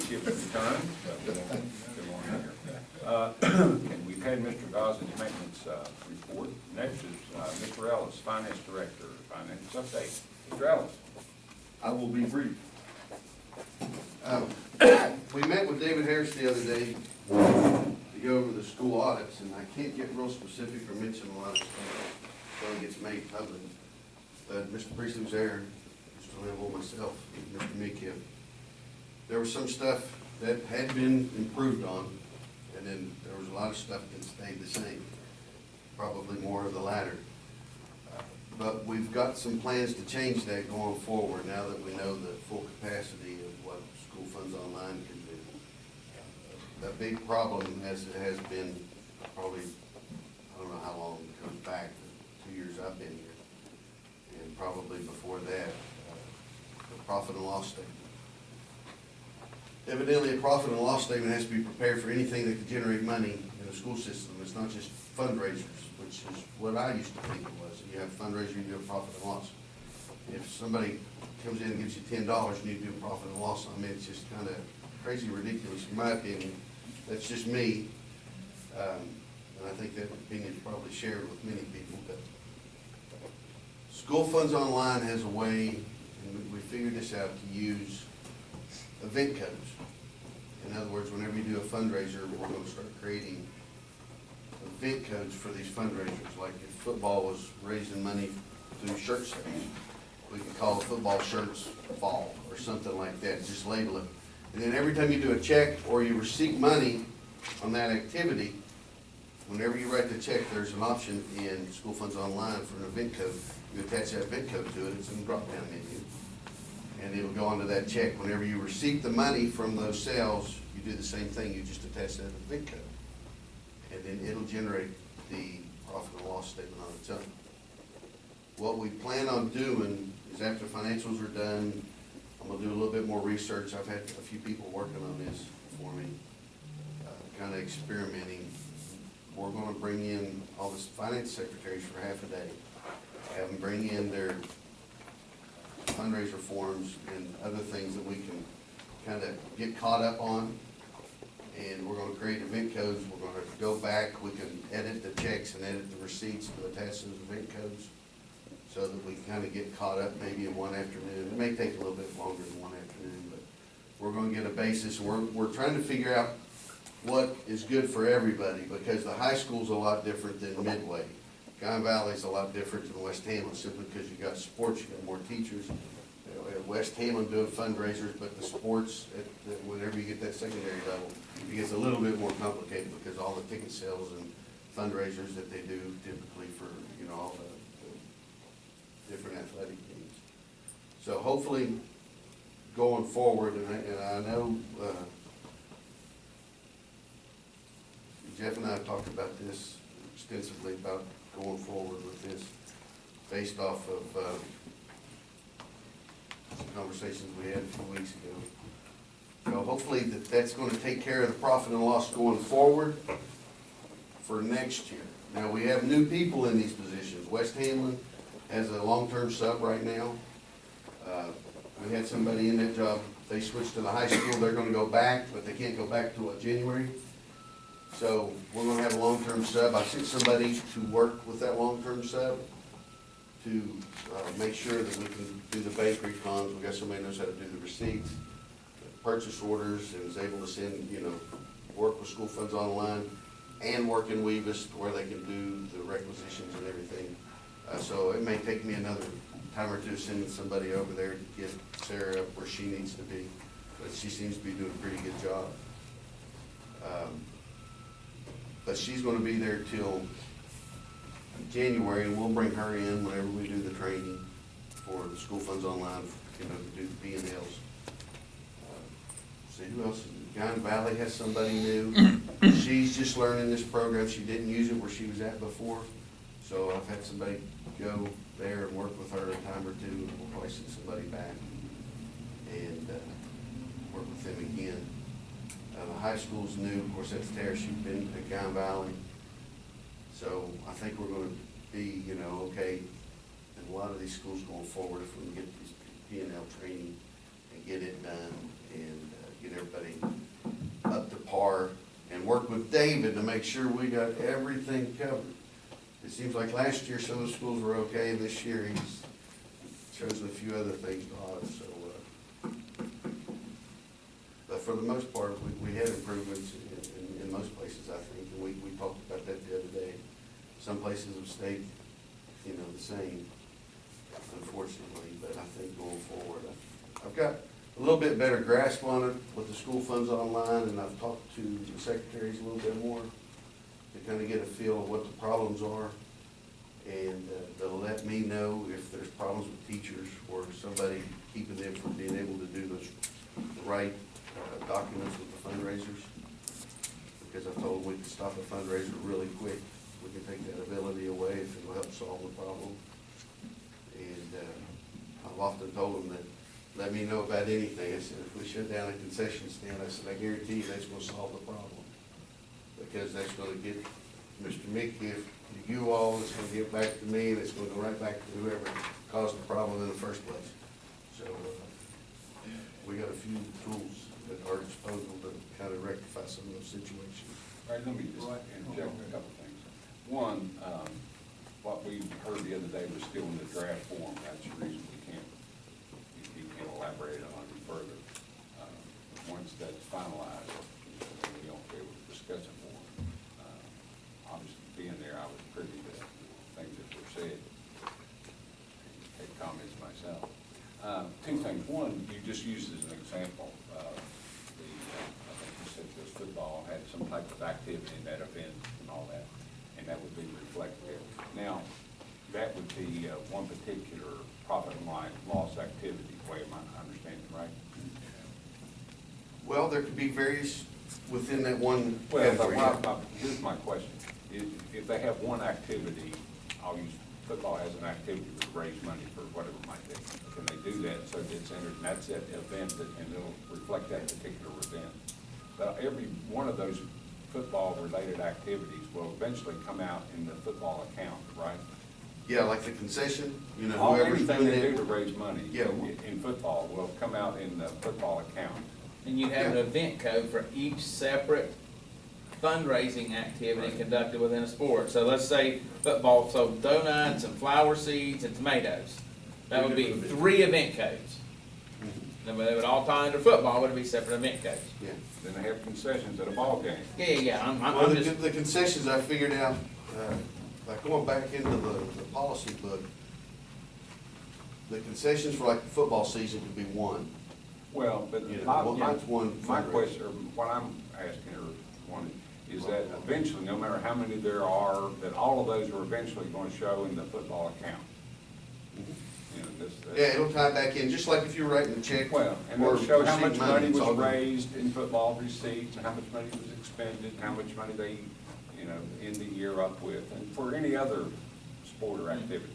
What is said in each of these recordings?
Skip's return. Good morning. And we've had Mr. Goslin's maintenance report. Next is Mr. Ellis, Finance Director, Finance Update. Mr. Ellis. I will be brief. We met with David Harris the other day to go over the school audits, and I can't get real specific or mention a lot of stuff until it gets made public. But Mr. Priestley was there, Mr. Level, myself, and Mr. Meekiff. There was some stuff that had been improved on, and then there was a lot of stuff that stayed the same, probably more of the latter. But we've got some plans to change that going forward now that we know the full capacity of what School Funds Online can do. A big problem as it has been probably, I don't know how long it goes back, the 2 years I've been here, and probably before that, the profit and loss statement. Evidently, a profit and loss statement has to be prepared for anything that can generate money in the school system. It's not just fundraisers, which is what I used to think it was. You have a fundraiser, you do a profit and loss. If somebody comes in and gives you $10, you need to do a profit and loss. I mean, it's just kind of crazy, ridiculous, in my opinion. That's just me. And I think that opinion is probably shared with many people. But School Funds Online has a way, and we figured this out, to use event codes. In other words, whenever you do a fundraiser, we're going to start creating event codes for these fundraisers. Like if football was raising money through shirt sales, we could call it football shirts fall or something like that. Just label it. And then every time you do a check or you receive money on that activity, whenever you write the check, there's an option in School Funds Online for an event code. You attach that event code to it. It's in the drop-down menu. And it'll go onto that check. Whenever you receive the money from those sales, you do the same thing. You just attach that event code. And then it'll generate the profit and loss statement on its own. What we plan on doing is after financials are done, I'm gonna do a little bit more research. I've had a few people working on this for me, kind of experimenting. We're gonna bring in all the finance secretaries for half a day, have them bring in their fundraiser forms and other things that we can kind of get caught up on. And we're going to create event codes. We're going to go back. We can edit the checks and edit the receipts to attach those event codes so that we can kind of get caught up maybe in one afternoon. It may take a little bit longer than one afternoon, but we're going to get a basis. We're trying to figure out what is good for everybody, because the high school's a lot different than Midway. Guyan Valley's a lot different than West Hamlin, simply because you got sports, you got more teachers. At West Hamlin doing fundraisers, but the sports, whenever you get that secondary level, it gets a little bit more complicated because all the ticket sales and fundraisers that they do typically for, all the different athletic teams. So hopefully going forward, and I know Jeff and I have talked about this extensively about going forward with this based off of some conversations we had a few weeks ago. So hopefully that's going to take care of the profit and loss going forward for next year. Now we have new people in these positions. West Hamlin has a long-term sub right now. We had somebody in that job. They switched to the high school. They're going to go back, but they can't go back till January. So we're going to have a long-term sub. I sent somebody to work with that long-term sub to make sure that we can do the bank refunds. We got somebody who knows how to do the receipts, purchase orders, and is able to send, work with School Funds Online and work in Weavis where they can do the requisitions and everything. So it may take me another time or two sending somebody over there to get Sarah up where she needs to be, but she seems to be doing a pretty good job. But she's going to be there till January, and we'll bring her in whenever we do the training for the School Funds Online, to do the P&Ls. See who else? Guyan Valley has somebody new. She's just learning this program. She didn't use it where she was at before. So I've had somebody go there and work with her a time or two, and we'll probably send somebody back and work with them again. The high school's new. Of course, that's Tara. She's been at Guyan Valley. So I think we're going to be, okay in a lot of these schools going forward if we can get this P&L training and get it done and get everybody up to par and work with David to make sure we got everything covered. It seems like last year some of the schools were okay, and this year he's chosen a few other things to audit, so, but for the most part, we had improvements in most places, I think, and we talked about that the other day. Some places have stayed, the same, unfortunately, but I think going forward, I've got a little bit better grasp on it with the school funds online, and I've talked to the secretaries a little bit more to kind of get a feel of what the problems are, and they'll let me know if there's problems with teachers or somebody keeping them from being able to do the right documents with the fundraisers, because I've told them we can stop a fundraiser really quick. We can take that ability away if it'll help solve the problem. And I've often told them that, let me know about anything. I said, if we shut down a concession stand, I said, I guarantee you that's gonna solve the problem. Because that's gonna get Mr. Mickey, you all, it's gonna get back to me, and it's gonna go right back to whoever caused the problem in the first place. So, we got a few tools at our disposal to kind of rectify some of those situations. All right, let me just interject a couple things. One, what we heard the other day was still in the draft form. That's the reason you can't elaborate on it further. Once that's finalized, we don't be able to discuss it more. Obviously, being there, I was privy to things that were said. Take comments myself. Two things. One, you just used as an example, I think you said this football had some type of activity in that event and all that, and that would be reflected. Now, that would be one particular profit and loss activity, way am I understanding, right? Well, there could be various within that one Well, category. here's my question. If they have one activity, I'll use football as an activity to raise money for whatever it might be. Can they do that so that it's entered, and that's that event, and it'll reflect that particular event? But every one of those football-related activities will eventually come out in the football account, right? Yeah, like the concession, All whoever's anything doing they do to it. raise money Yeah. in football will come out in the football account. And you have an Yeah. event code for each separate fundraising activity conducted within a sport. So let's say football, so donuts and flower seeds and tomatoes. That would be 3 event codes. Then they would all tie under football, would it be separate event codes? Yeah. Then they have concessions at a ball game. Yeah, Well, I'm the just, the concessions I figured out, like going back into the policy book, the concessions for like the football season could be one. Well, but Mine's one my fundraiser. question, or what I'm asking or wanting, is that eventually, no matter how many there are, that all of those are eventually going to show in the football account. Yeah, it'll tie back in, just like if you're writing a check. Well, and or it'll show how much receipt money it's all was gonna- raised in football receipts, and how much money was expended, how much money they, end the year up with, and for any other sport or activity.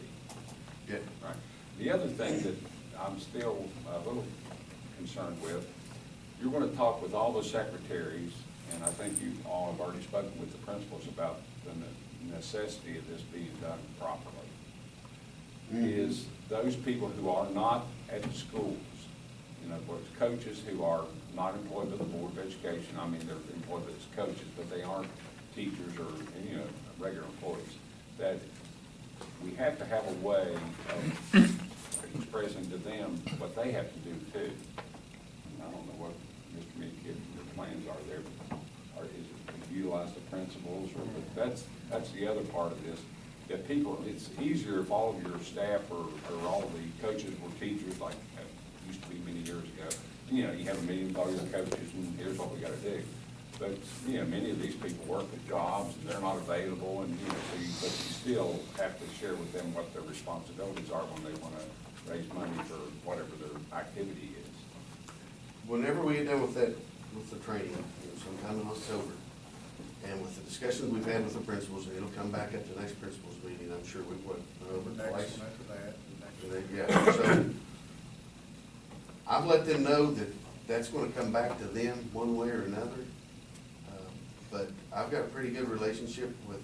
Yeah. Right. The other thing that I'm still a little concerned with, you're gonna talk with all the secretaries, and I think you all have already spoken with the principals about the necessity of this being done properly. Is those people who are not at the schools, both coaches who are not employed by the Board of Education, I mean, they're employed as coaches, but they aren't teachers or, regular employees, that we have to have a way of expressing to them what they have to do too. I don't know what, Mr. Midkiff, your plans are there, or is it to utilize the principals, or, but that's the other part of this. That people, it's easier if all of your staff or all of the coaches were teachers, like it used to be many years ago. You have a meeting with all your coaches, and here's what we gotta do. But, many of these people work at jobs, and they're not available, and, but you still have to share with them what their responsibilities are when they wanna raise money for whatever their activity is. Whenever we get done with that, with the training, sometime in October, and with the discussions we've had with the principals, and it'll come back at the next principals meeting, I'm sure we've went over it twice. Next one after that. And then, yeah, so I've let them know that that's gonna come back to them one way or another. But I've got a pretty good relationship with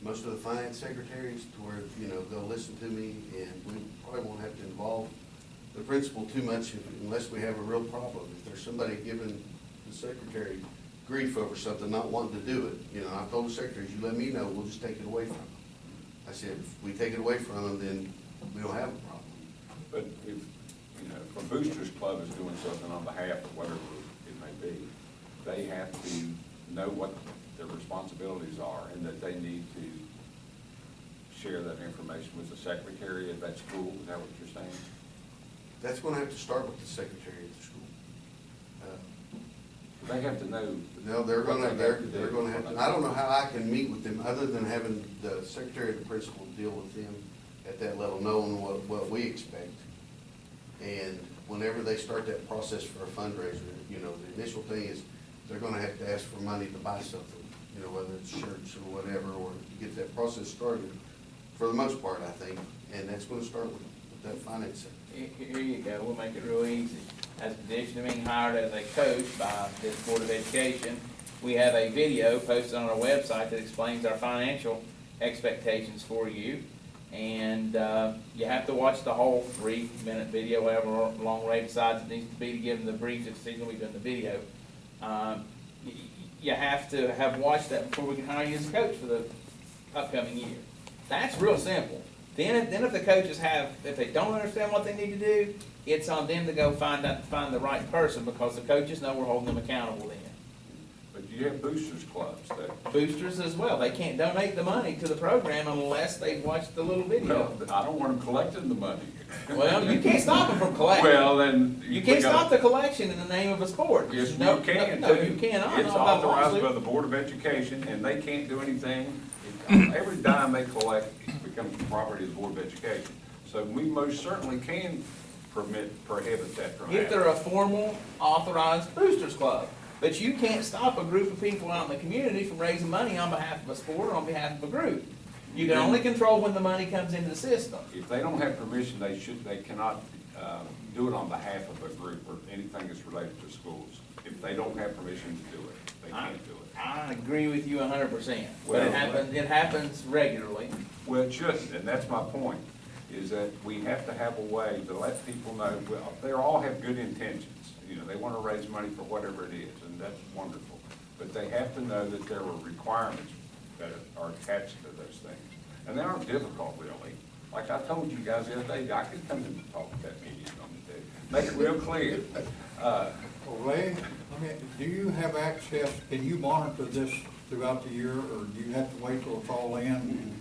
most of the finance secretaries to where, they'll listen to me, and we probably won't have to involve the principal too much unless we have a real problem. If there's somebody giving the secretary grief over something, not wanting to do it, you know, I told the secretaries, you let me know, we'll just take it away from them. I said, if we take it away from them, then we don't have a problem. But if, you know, if a Boosters Club is doing something on behalf of whatever it may be, they have to know what their responsibilities are and that they need to share that information with the secretary of that school. Is that what you're saying? That's gonna have to start with the secretary of the school. They have to know. No, they're what gonna, they they're, have to they're do. gonna have to, I don't know how I can meet with them, other than having the secretary of the principal deal with them at that level, knowing what we expect. And whenever they start that process for a fundraiser, you know, the initial thing is, they're gonna have to ask for money to buy something, you know, whether it's shirts or whatever, or to get that process started, for the most part, I think, and that's gonna start with that finance sector. Here you go, we'll make it real easy. As a addition to being hired as a coach by this Board of Education, we have a video posted on our website that explains our financial expectations for you. And you have to watch the whole 3-minute video, however long Ray decides it needs to be to give them the brief that he's gonna be doing the video. You have to have watched that before we can hire you as a coach for the upcoming year. That's real simple. Then if the coaches if they don't understand what they need to do, it's on them to go find the right person, because the coaches know we're holding them accountable then. But you have Boosters Clubs that. Boosters as well, they can't donate the money to the program unless they've watched the little video. Well, I don't want them collecting the money. Well, you can't stop them from collecting. Well, then. You can't stop the collection in the name of a sport. Yes, No, you can. No, you cannot. It's authorized by the Board of Education, and they can't do anything. Every dime they collect becomes the property of the Board of Education. So we most certainly can prohibit that from If they're happening. a formal authorized boosters club. But you can't stop a group of people out in the community from raising money on behalf of a sport or on behalf of a group. You can only control when the money comes into the system. If they don't have permission, they cannot do it on behalf of a group or anything that's related to schools. If they don't have permission to do it, they can't do it. I agree with you 100%, but Well, it happens regularly. Well, it shouldn't, and that's my point, is that we have to have a way to let people know, well, they all have good intentions. You know, they want to raise money for whatever it is, and that's wonderful. But they have to know that there are requirements that are attached to those things. And they aren't difficult, really. Like I told you guys the other day, I could come and talk at that meeting on the day. Make it real clear. Well, Ray, do you have access, can you monitor this throughout the year, or do you have to wait till it's all in?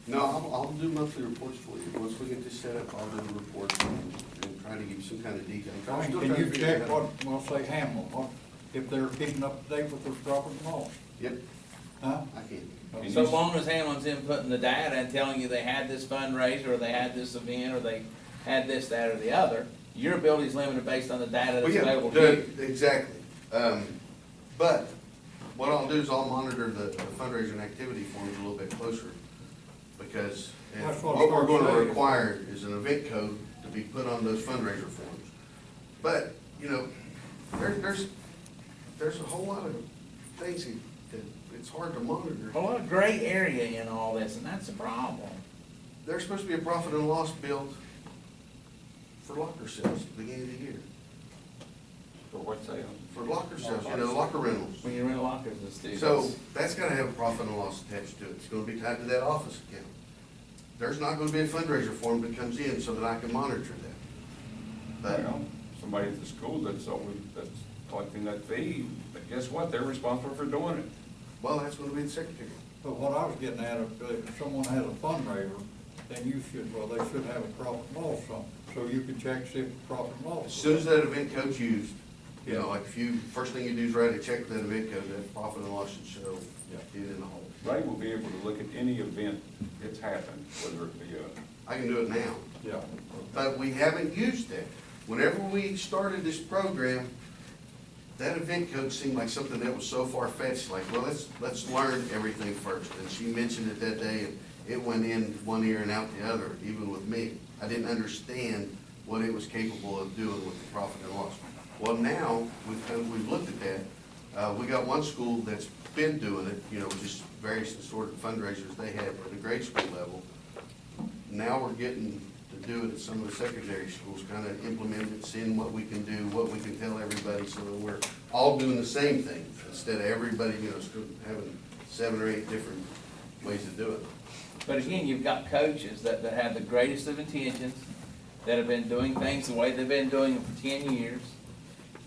No, I'll do monthly reports for you. Once we get this set up, I'll do the reports and try to give you some kind of detail. I mean, can you check what, well, say Hamlin, if they're keeping up to date with their profit and loss? Yep, Huh? I can. And So you- long as Hamlin's inputting the data and telling you they had this fundraiser, or they had this event, or they had this, that, or the other, your ability is limited based on the data Well, that's yeah, available to you. exactly. But what I'll do is I'll monitor the fundraising activity forms a little bit closer, because That's what what we're I'm gonna saying. require is an event code to be put on those fundraiser forms. But, you know, there's a whole lot of things that it's hard to monitor. A lot of gray area in all this, and that's the problem. There's supposed to be a profit and loss built for locker sales at the beginning of the year. For what sale? For locker sales, you know, locker rentals. When you rent lockers to students. So that's gotta have a profit and loss attached to it. It's gonna be tied to that office account. There's not gonna be a fundraiser form that comes in so that I can monitor that. But, Well, somebody at the school that's collecting that fee, but guess what? They're responsible for doing it. well, that's gonna be the secretary. But what I was getting at, if someone has a fundraiser, then you should, well, they should have a profit and loss on, so you can check, see if the profit and loss. As soon as that event code's used, you know, like first thing you do is write a check to that event code, that profit and loss should show it in the whole. Ray will be able to look at any event that's happened, whether it be I can do it now. Yeah. But we haven't used that. Whenever we started this program, that event code seemed like something that was so far-fetched, like, well, let's learn everything first. And she mentioned it that day, and it went in one ear and out the other, even with me. I didn't understand what it was capable of doing with the profit and loss. Well, now, we've looked at that. We got one school that's been doing it, you know, just various assorted fundraisers they had at the grade school level. Now we're getting the do it at some of the secondary schools, kind of implement it, seeing what we can do, what we can tell everybody, so that we're all doing the same thing, instead of everybody, having 7 or 8 different ways to do it. But again, you've got coaches that have the greatest of intentions, that have been doing things the way they've been doing them for 10 years.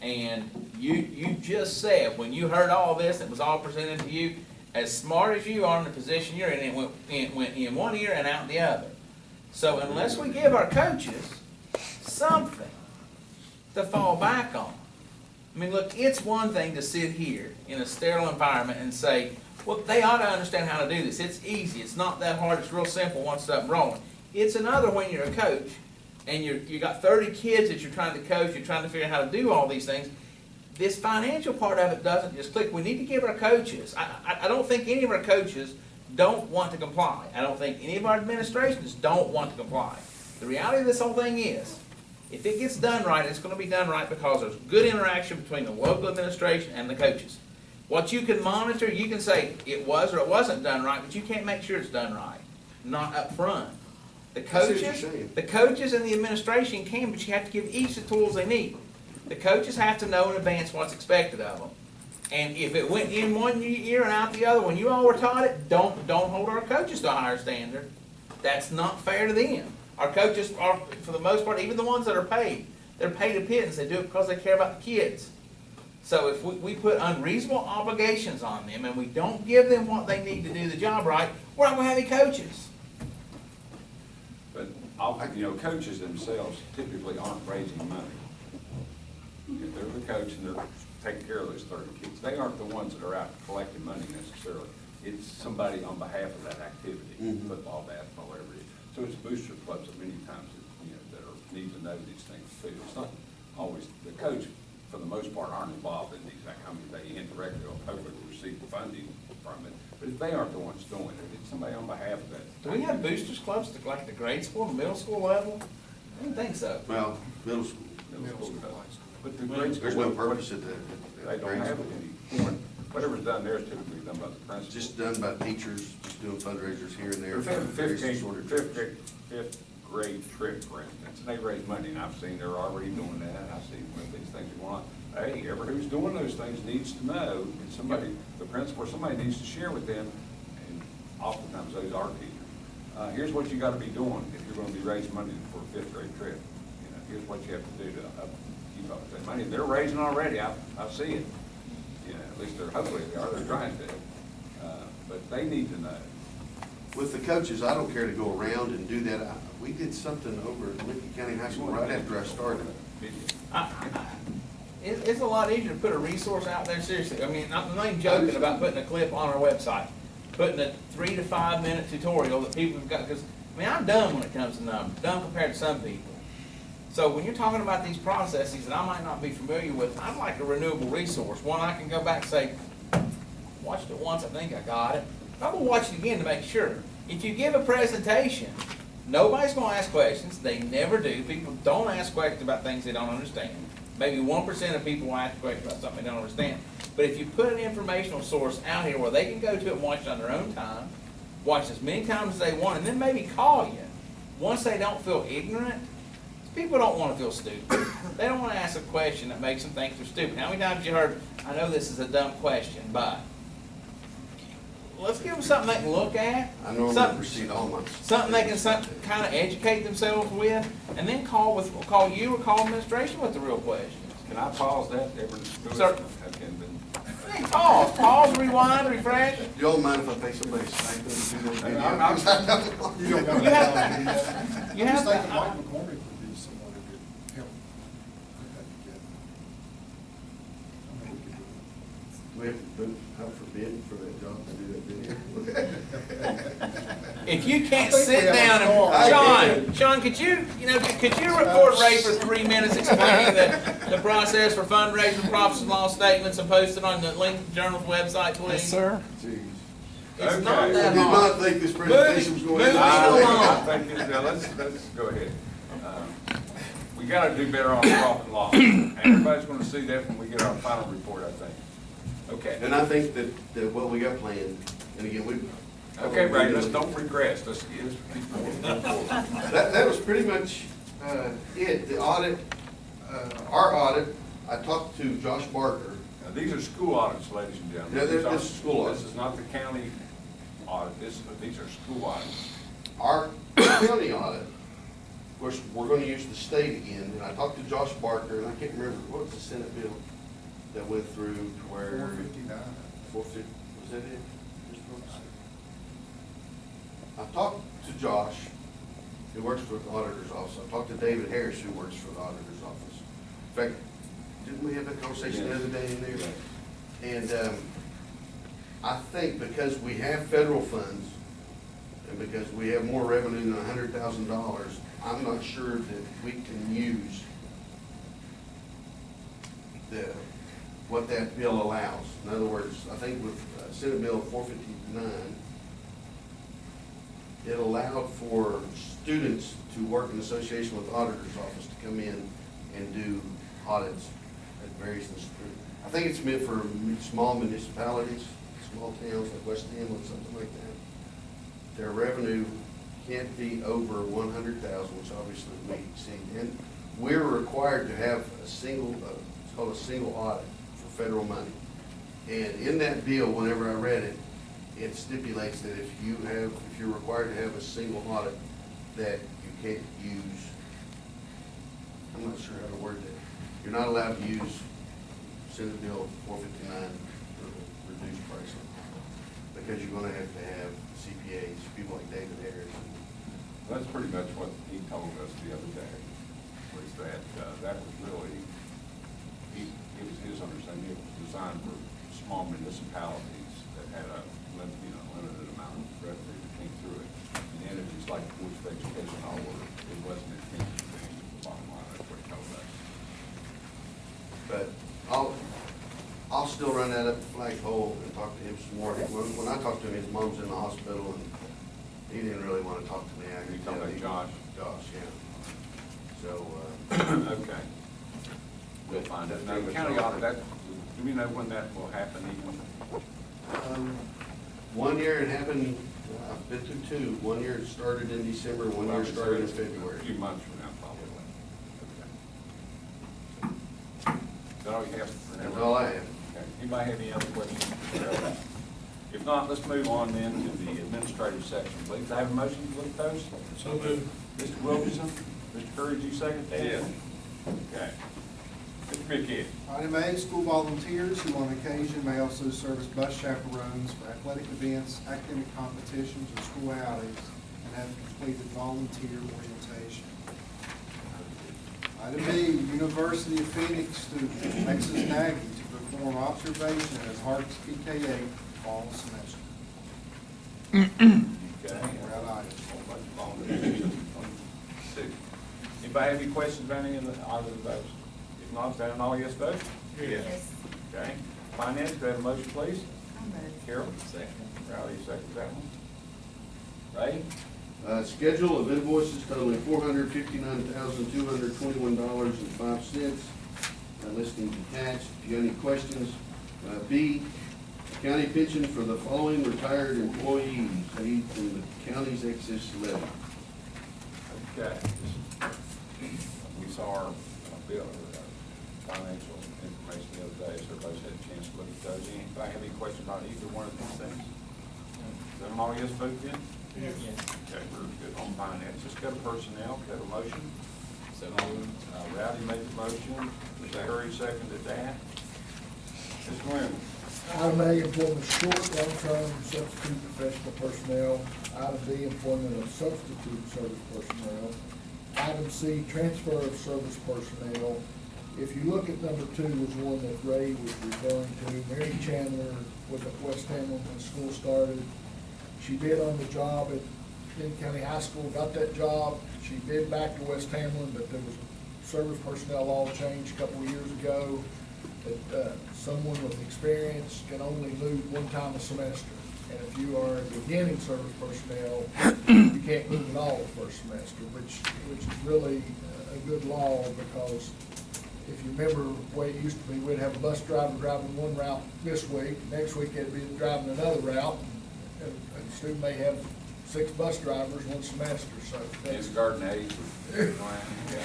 And you just said, when you heard all this, it was all presented to you, as smart as you are in the position you're in, it went in one ear and out the other. So unless we give our coaches something to fall back on. I mean, look, it's one thing to sit here in a sterile environment and say, well, they ought to understand how to do this. It's easy. It's not that hard. It's real simple once it's up and rolling. It's another when you're a coach and you got 30 kids that you're trying to coach, you're trying to figure out how to do all these things. This financial part of it doesn't just click. We need to give our coaches, I don't think any of our coaches don't want to comply. I don't think any of our administrations don't want to comply. The reality of this whole thing is, if it gets done right, it's going to be done right because there's good interaction between the local administration and the coaches. What you can monitor, you can say it was or it wasn't done right, but you can't make sure it's done right, not up front. The I see what you're coaches, saying. the coaches and the administration can, but you have to give each the tools they need. The coaches have to know in advance what's expected of them. And if it went in one year and out the other, when you all were taught it, don't hold our coaches to a higher standard. That's not fair to them. Our coaches are, for the most part, even the ones that are paid, they're paid a pittance. They do it because they care about the kids. So if we put unreasonable obligations on them and we don't give them what they need to do the job right, we're not going to have any coaches. But, coaches themselves typically aren't raising money. If they're the coach and they're taking care of those 30 kids, they aren't the ones that are out collecting money necessarily. It's somebody on behalf of that activity, football, basketball, whatever it is. So it's booster clubs that many times, that need to know these things too. It's not always, the coach, for the most part, aren't involved in these. I mean, they indirectly or hopefully receive funding from it. But if they aren't the ones doing it, it's somebody on behalf of that. Do we have boosters clubs to like the grade school and middle school level? I don't think so. Well, middle school, Middle school does. But the grade school. there's no purpose at They don't have any. Whatever's done there is typically done by the principal. Just done by teachers, just doing fundraisers here and there. Fifth grade trip, for instance, and they raise money, and I've seen they're already doing that, I've seen one of these things you want. Hey, everybody who's doing those things needs to know, and somebody, the principal or somebody needs to share with them, and oftentimes those are teachers. Here's what you gotta be doing if you're gonna be raising money for a fifth grade trip. Here's what you have to do to keep up with that money. They're raising already, I see it. At least hopefully they're trying to. But they need to know. With the coaches, I don't care to go around and do that. We did something over at Lincoln County High School right after I started. It's a lot easier to put a resource out there, seriously. I mean, I'm not even joking about putting a clip on our website, putting a 3 to 5 minute tutorial that people have got, because, I'm dumb when it comes to numbers, dumb compared to some people. So when you're talking about these processes that I might not be familiar with, I'd like a renewable resource, one I can go back and say, watched it once, I think I got it. I'm gonna watch it again to make sure. If you give a presentation, nobody's gonna ask questions. They never do. People don't ask questions about things they don't understand. Maybe 1% of people will ask questions about something they don't understand. But if you put an informational source out here where they can go to it and watch it on their own time, watch as many times as they want, and then maybe call you once they don't feel ignorant. People don't want to feel stupid. They don't want to ask a question that makes them think they're stupid. How many times you heard, I know this is a dumb question, but let's give them something they can look at. I normally something- proceed all months. Something they can kind of educate themselves with, and then call you or call administration with the real questions. Can I pause that? Sir. Okay, Hey, pause, rewind, refresh. Do y'all mind if I pay somebody a stipend to do that I'm- video? You don't gotta You have- do that. You I have just think to- Mike McCormick would be someone who could help put that together. I mean, we could do it. We have to put out for bid for that job to do that video. If you can't I think sit we have a down score. and, Sean, could you record Ray for 3 minutes explaining the process for fundraising, profits and loss statements and post it on the Lincoln Journal's website, please? Yes, sir. Jeez. It's not Okay. I that did long. not think this presentation was going to. Moving along. Let's go ahead. We gotta do better on profit and loss. And everybody's gonna see that when we get our final report, I think. Okay. And I think that what we got planned, and again, Okay, Ray, let's don't regress, let's keep moving forward. That was pretty much, it, the audit, our audit, I talked to Josh Barker. Now, these are school audits, ladies and gentlemen. Yeah, These aren't- this is school audit. This is not the county audit, these are school audits. Our county audit, of course, we're gonna use the state again, and I talked to Josh Barker, and I can't remember, what was the Senate bill that went through to where? 459. 450, was that it? I talked to Josh, who works for the auditor's office. I talked to David Harris, who works for the auditor's office. In fact, didn't we have that conversation the other day in there? Yes. And I think because we have federal funds, and because we have more revenue than $100,000, I'm not sure that we can use what that bill allows. In other words, I think with Senate Bill 459, it allowed for students to work in association with the auditor's office to come in and do audits at various, I think it's meant for small municipalities, small towns like West Hamlin, something like that. Their revenue can't be over 100,000, which obviously we exceed. And we're required to have a single, it's called a single audit for federal money. And in that bill, whenever I read it, it stipulates that if you're required to have a single audit, that you can't use, I'm not sure how to word that. You're not allowed to use Senate Bill 459 for reduced pricing, because you're gonna have to have CPAs, people like David Harris. That's pretty much what he told us the other day, was that, that was really, it was his understanding, it was designed for small municipalities that had a limited amount of revenue that came through it. And then it was like Board of Education, all were, it wasn't intended to be the bottom line, that's what he told us. But I'll still run that up the flagpole and talk to him some more. When I talked to him, his mom's in the hospital, and he didn't really want to talk to me. You talking about Josh? Josh, yeah. So, Okay. We'll find it. Now, the county audit, that, do we know when that will happen even? 1 year it happened, I've been through two. 1 year it started in December, 1 year started in February. A few months from now, probably. Okay. Is that all you have for now? That's all I have. Okay. Anybody have any other questions? If not, let's move on then to the administrative section. Please, I have a motion to look those. So moved. Mr. Wilkinson, Mr. Courage, you second? Yes. Okay. Mr. McKee. Item A, school volunteers who on occasion may also serve as bus chaperones for athletic events, academic competitions, or school outings, and have completed volunteer orientation. Item B, University of Phoenix student Texas Nagy to perform observation at Hart's PK8 fall semester. Okay. We're out items. Anybody have any questions about any of either of those? If not, is that an all yes vote? Yes. Okay. Finance, do I have a motion, please? I'll move. Carol? Second. Rowdy, second that one. Ray? Schedule of invoices totaling $459,221.05. Listing attached. If you have any questions. B, county pension for the following retired employees paid from the county's excess levy. Okay. We saw our bill, financial information the other day, so everybody's had a chance to look at those. Anybody have any questions about either one of these things? Is that an all yes vote then? Yes. Okay, we're good on finance. Let's go to personnel. Got a motion? So moved. Rowdy made the motion. Mr. Curry seconded that. Ms. Glenn? Item A, employment of short, long-term substitute professional personnel. Item B, employment of substitute service personnel. Item C, transfer of service personnel. If you look at number 2, was one that Ray was referring to. Mary Chandler was at West Hamlin when school started. She bid on the job at Benton County High School, got that job. She bid back to West Hamlin, but there was service personnel law change a couple of years ago that someone with experience can only move 1 time a semester. And if you are beginning service personnel, you can't move at all the first semester, which is really a good law, because if you remember the way it used to be, we'd have a bus driver driving one route this week, next week they'd be driving another route. and student may have 6 bus drivers one semester, so. that's- Kindergarten age. Yeah.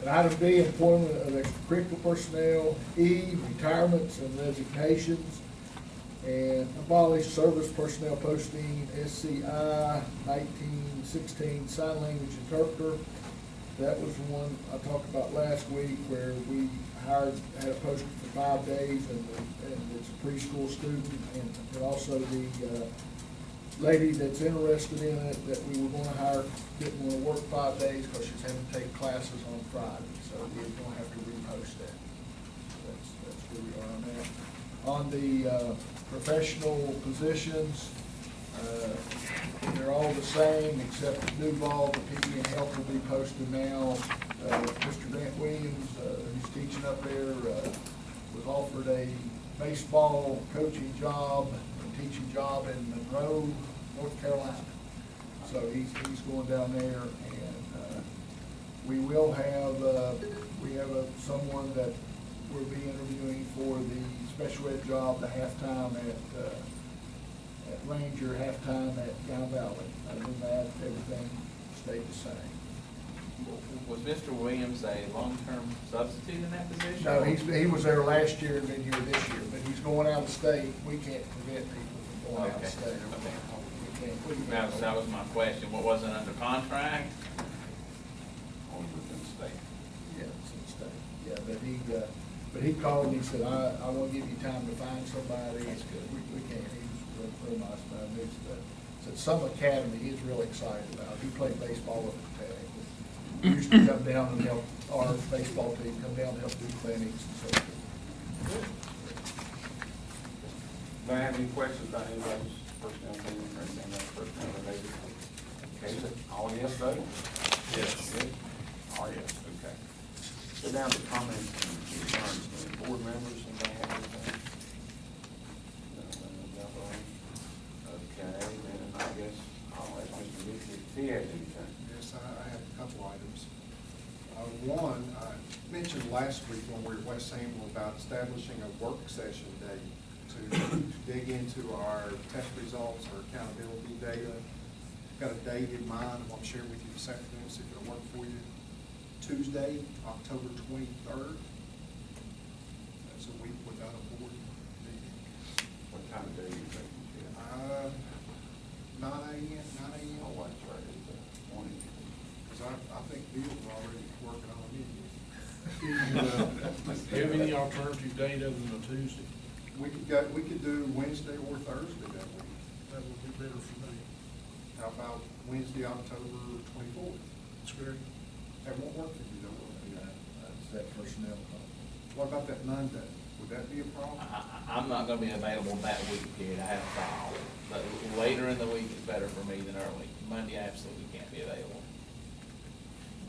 And item B, employment of extracurricular personnel. E, retirements and resignations. And abolish service personnel posting, SCI 1916 sign language interpreter. That was the one I talked about last week where we had a posting for 5 days and it's a preschool student. And also the lady that's interested in it that we were gonna hire didn't wanna work 5 days because she's having to take classes on Friday. So we're gonna have to repost that. That's where we are on that. On the professional positions, they're all the same except for Duval, the PD and health will be posted now. Mr. Grant Williams, who's teaching up there, was offered a baseball coaching job, a teaching job in Monroe, North Carolina. So he's going down there, and we will have, someone that we'll be interviewing for the special ed job, the halftime at Ranger, halftime at Guy Valley. Other than that, everything stayed the same. Was Mr. Williams a long-term substitute in that position? No, he was there last year and been here this year, but he's going out of state. We can't prevent people from going out Okay, of state. okay. We can't. That was my question. What wasn't under contract? Only within the state. Yeah, it's in state. Yeah, but he called and he said, I want to give you time to find somebody. That's good. We can't. He was real nice about it. Said some academy he's really excited about. He played baseball at the Tech. He used to come down and help our baseball team, come down and help do clinics and so forth. Do I have any questions about anybody's personnel team or anything that's personnel related? Okay, all yes vote? Yes. All yes, okay. Go down to comments and concerns, board members, anybody have anything? Okay, then I guess I'll ask Mr. Mitchell if he has anything. Yes, I have a couple items. One, I mentioned last week when we were at West Hamlin about establishing a work session day to dig into our test results, our accountability data. Got a date in mind, I'm sharing with you this afternoon, see if it'll work for you. Tuesday, October 23rd. That's a week without a board meeting. What time of day you think? 9 a.m., 9 a.m. Oh, that's right, it's the morning. Because I think Bill's already working on it. Do you have any alternative date other than a Tuesday? We could do Wednesday or Thursday that week. That would be better for me. How about Wednesday, October 24th? That's great. That won't work for you, though, will it? That's that personnel conference. What about that Monday? Would that be a problem? I'm not gonna be available that week, period. I have a call. But later in the week is better for me than early. Monday, I absolutely can't be available.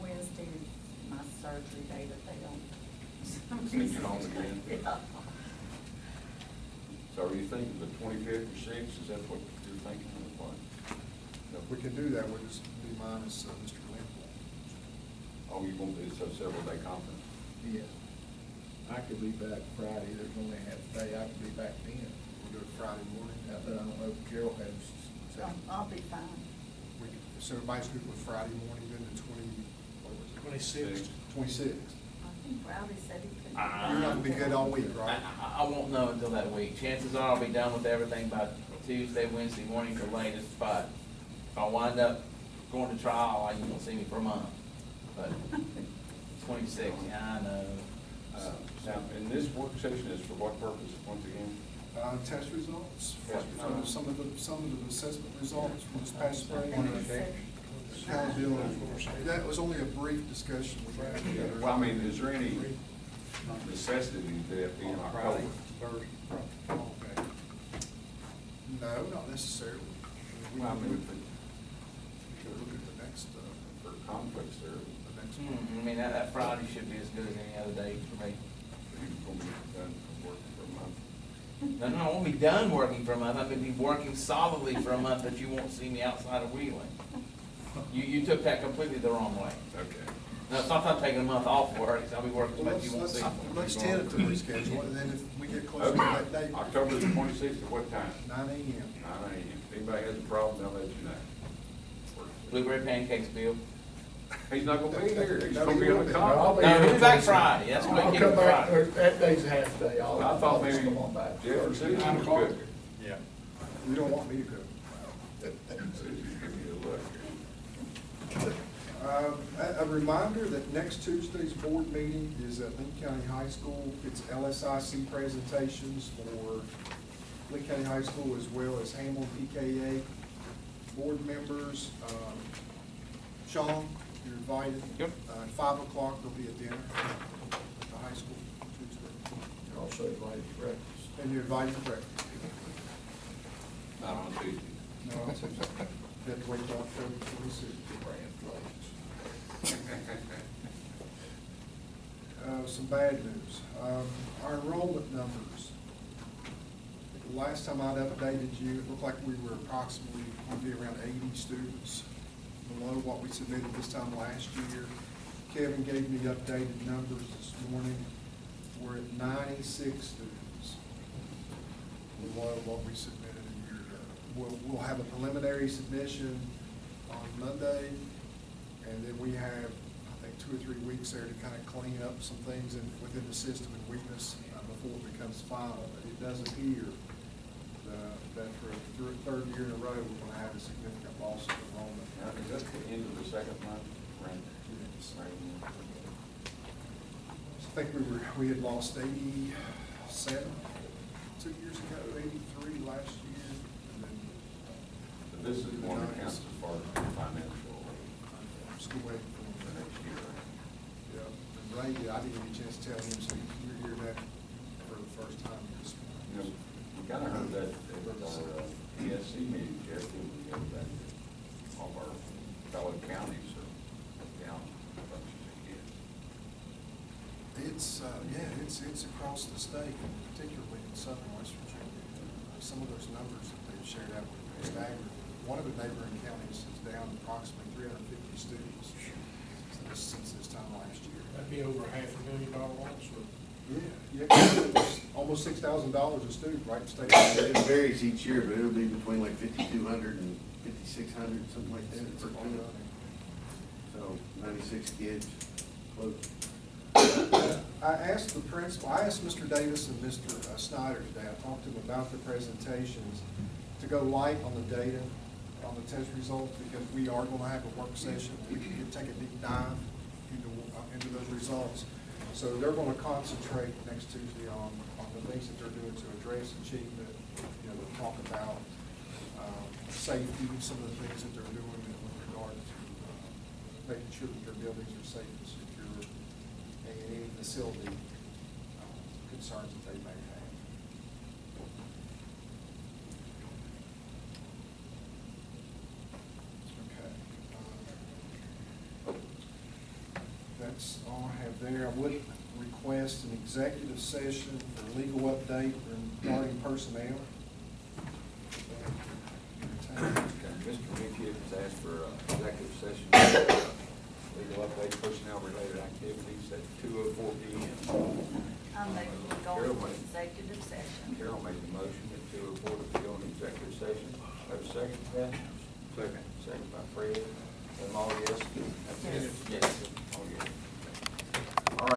Wednesday is my surgery day that they don't. Sneak it on again. Yeah. So are you thinking the 25th or 6th, is that what you're thinking of what? If we can do that, we'll just be minus Mr. Glenn. Oh, you won't, it's a several day conference? Yeah. I could be back Friday, there's only half a day, I could be back then. We'll do it Friday morning. But I don't know if Carol has. I'll be fine. So everybody's good with Friday morning, then the 26th. 26th. I think Rowdy said he could. You're not gonna be good all week, right? I won't know until that week. Chances are I'll be done with everything by Tuesday, Wednesday morning for latest, but if I wind up going to trial, you won't see me for a month. But 26, yeah, I know. Now, and this work session is for what purpose, once again? Test results, Test results. some of the assessment results from this past spring. Accountability. Accountability. That was only a brief discussion we had together. Well, I mean, is there any necessity that it be in October? Okay. No, not necessarily. We Well, I can mean, look at the next, for conflicts there, the next I one. mean, that Friday should be as good as any other day for me. you're going to be done working for a month. No, I won't be done working for a month. I'm gonna be working solidly for a month, but you won't see me outside of Wheeling. You took that completely the wrong way. Okay. No, it's not taking a month off work, I'll be working as Well, much as you want to see. let's tentatively schedule it, and then if we get closer to that date. October the 26th, at what time? 9 AM. 9 a.m. If anybody has a problem, they'll let you know. Blueberry pancakes, Bill. He's not gonna be here, he's No, gonna be he on won't the be. I'll conference. be No, here he'll be back 26th. Friday, that's when I'll we come keep back, Friday. that day's half day, I I'll thought just maybe come on back. Jeff or Susie 9 was o'clock. good. Yeah. You don't want me to go. Susie's giving you a look here. A reminder that next Tuesday's board meeting is at Lee County High School. It's LSIC presentations for Lee County High School as well as Hamlin PKA board members. Sean, you're invited. Yep. At 5 o'clock, there'll be a dinner at the high school Tuesday. Also invited to breakfast. And you're invited to breakfast. Not on Tuesday. No, it's Tuesday. You have to wait till October 26th. Some bad news. Our enrollment numbers. Last time I'd updated you, it looked like we were approximately, would be around 80 students below what we submitted this time last year. Kevin gave me updated numbers this morning. We're at 96 students below what we submitted a year ago. We'll have a preliminary submission on Monday, and then we have, I think, 2 or 3 weeks there to kind of clean up some things within the system and weakness before it becomes final. But it does appear that for a third year in a row, we're going to have a significant loss of enrollment. Now, is that the end of the second month, right? Yes. Right. I think we had lost 87 2 years ago, 83 last year, and then But this is one that counts as far as financial school aid for for next year. Yeah, and Ray, I didn't get a chance to tell him, so you're hearing that for the first time this You morning. know, we kind of heard that at our ESC meeting, Jeff, when we got back to all of our fellow counties are down bunches of kids. It's across the state, particularly in southern West Virginia. Some of those numbers that they've shared out with me are staggering. One of the neighboring counties is down approximately 350 students since this time last year. That'd be over $500,000 loss. Yeah, almost $6,000 a student, right, state? It varies each year, but it'll be between like 5,200 and 5,600, something like that. It's a per lot kid. of money. So 96 kids, close. I asked the principal, I asked Mr. Davis and Mr. Snyder today, I talked to them about the presentations, to go light on the data, on the test results, because we are going to have a work session. We can take a deep dive into those results. So they're going to concentrate next Tuesday on the things that they're doing to address achievement. You know, they'll talk about safety, some of the things that they're doing with regard to making sure that their buildings are safe and secure, and any facility concerns that they may have. Okay. That's all I have there. I would request an executive session for legal update regarding personnel. Mr. Minkiff has asked for executive session, legal update, personnel-related activities at 2:04 p.m. I'm making we go Carol into made- executive session. Carol made the motion at 2:04 to go into executive session. Have a second? Second. Second by Fred. Them all yes? That's it? Yes.